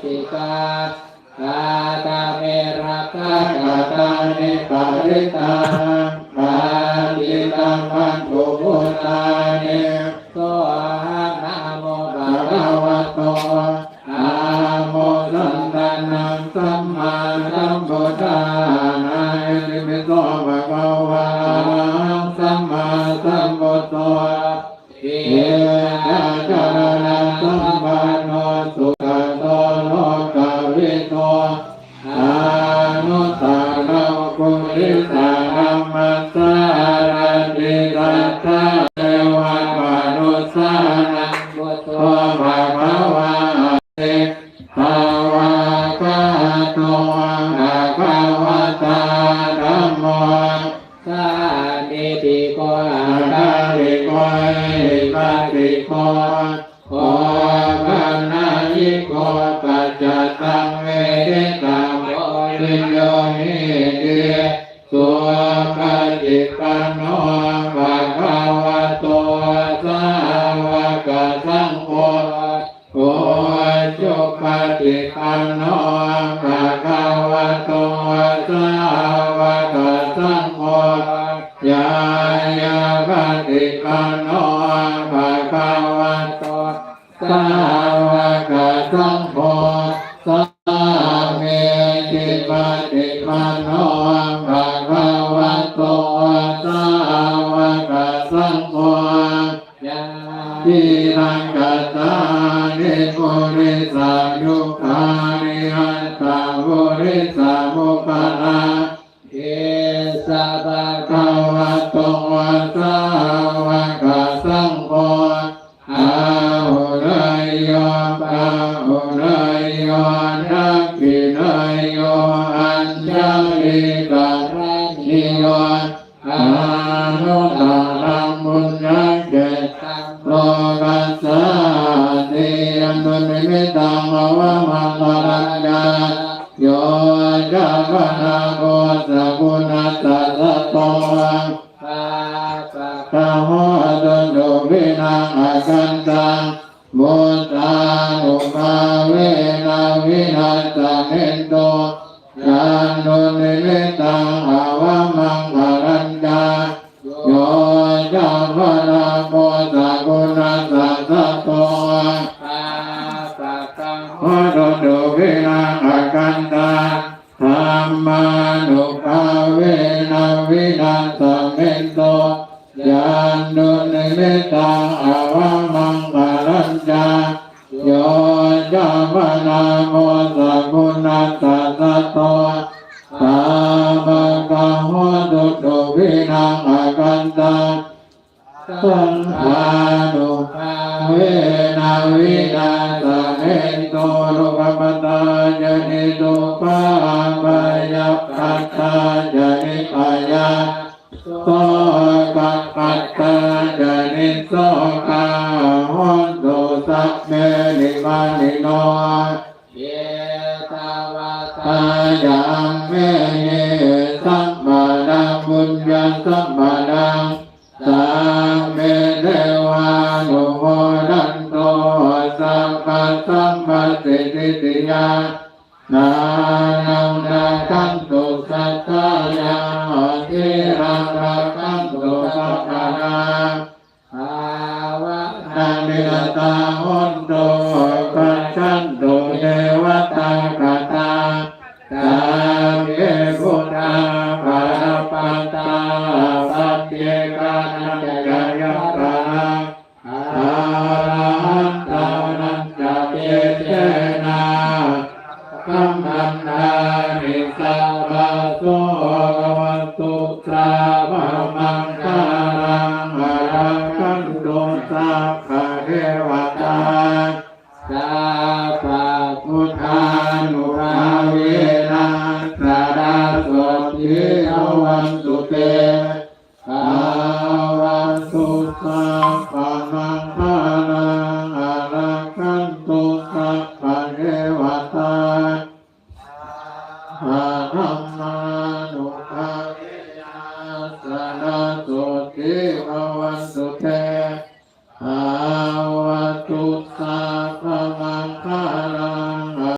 สิกาตาตาเมระกาตานิปาริตาปาติตังพันธุพุทธานิโสหังนะโมภะคะวะโตอะโมสัมมาสัมมาสัมพุทธานาอิมิโสภะคะวะสัมมาสัมพุทโธเอตจารณะสัมปันโนสุขโตโลกวิโตอานุตตรปุริสธัมมัสสารติสัทธาเทวมนุสสานังพุทโธภะคะวะเตภาวะกะโตภะคะวะตาธัมโมสานิติโกอาคาริโกหิปัสสิโกโอปัญญิโกปัจจตังเวทิตังโอริโยหิเดสุปฏิปันโนภะคะวะโตสาวกสังโฆโอจุปฏิปันโนภะคะวะโตสาวกสังโฆยายาปฏิปันโนภะคะวะโตสาวกสังโฆสัมเมติปฏิปันโนภะคะวะโตสาวกสังโฆยาทิรังกัสสานิปุริสายุคานิหัตถะปุริสามุปะระเอสะภะคะวะโตสาวกสังโฆอาหุเรยโยปะหุเรยโยทักขิเรยโยอัญชลิกะนิโยอานุตตรังบุญญาเกตังโลกัสสะติยันตุนิมิตังภวะมังคลัญญาโยจะพนาโกสะกุณัสสะสะโตตะโหตุตุวินังอากันตังมุตตานุภาเวนะวินัสสะเมนโตยันตุนิมิตังภวะมังคลัญญาโยจะพนาโกสะกุณัสสะสะโตโหตุตุวินังอากันตังธัมมานุภาเวนะวินัสสะเมนโตยันตุนิมิตังภวะมังคลัญญาโยจะพนาโมสะกุณัสสะสะโตสาวกโหตุตุวินังอากันตังสังฆานุภาเวนะวินัสสะเมนโตโลกปัตตายะนิโตปะปะยัปปัตตายะนิปายาโสกัปปัตตายะนิโสกาโหตุสัพเพนิมานิโนเยตาวะตายังเมสัมมาดังบุญญาสัมมาดังสัมเมเทวานุโมดันโตสัพพะสัมปติติยานานังนาคันตุสัตตายังทิรังราคันตุสัพพะนาภาวะนานิรตาหุนโตปัจจันตุเทวตากตาตาเกพุทธาภาปัตตาสัพเพกานัญจายปะอาหันตานัญจเตเจนะกัมมันนานิสัพพะโสวันตุสาวะมังคารังอะระคันตุสัพพะเทวตาสัพพะพุทธานุภาเวนะสาดาโสติภวันตุเตภาวันตุสัพพะมังคารังอะระคันตุสัพพะเทวตา